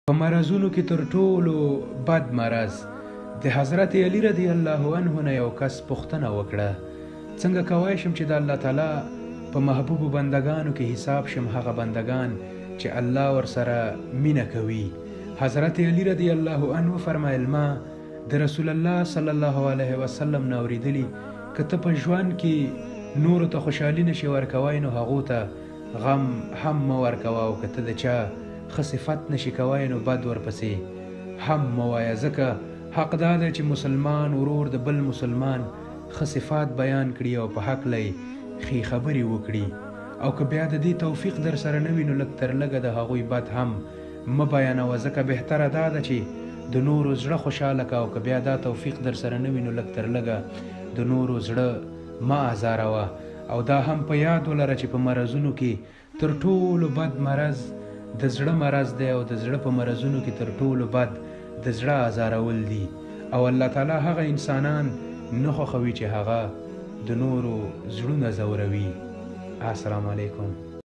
په مرضونو کې تر ټولو بد مرض د حضرت علی رضی الله عنه نه یو کس پوښتنه وکړه، څنګه کولی شم چې د الله تعالی په محبوبو بندگانو کې حساب شم، هغه بندگان چې الله ورسره مینه کوي. حضرت علی رضی الله عنه فرمایل، ما د رسول الله صلی الله علیه وسلم نه اورېدلي که ته په ژوند کې نورو ته خوشحالي نشي ورکوی نو هغو ته غم هم مه ورکوه، او که ته د چا ښه صفت نشي کوی نو بد ورپسې هم مه وایه، ځکه حق دا دی چې مسلمان ورور د بل مسلمان ښه صفات بیان کړي او په هکله یې ښې خبرې وکړي، او که بیا د دې توفیق در سره نه وي نو لږ تر لږه د هغوی بد هم مه بیانوه، ځکه بهتره دا ده چې د نورو زړه خوشحاله که، او که بیا دا توفیق در سره نه وي نو لږ تر لږه د نورو زړه مه ازاروه. او دا هم په یاد ولره چې په مرضونو کې تر ټولو بد مرض د زړه مرض دی، او د زړه په مرضونو کې تر ټولو بد د زړه ازارول دي، او الله تعالی هغه انسانان نه خوښوي چې هغه د نورو زړونه ځوروي. السلام علیکم.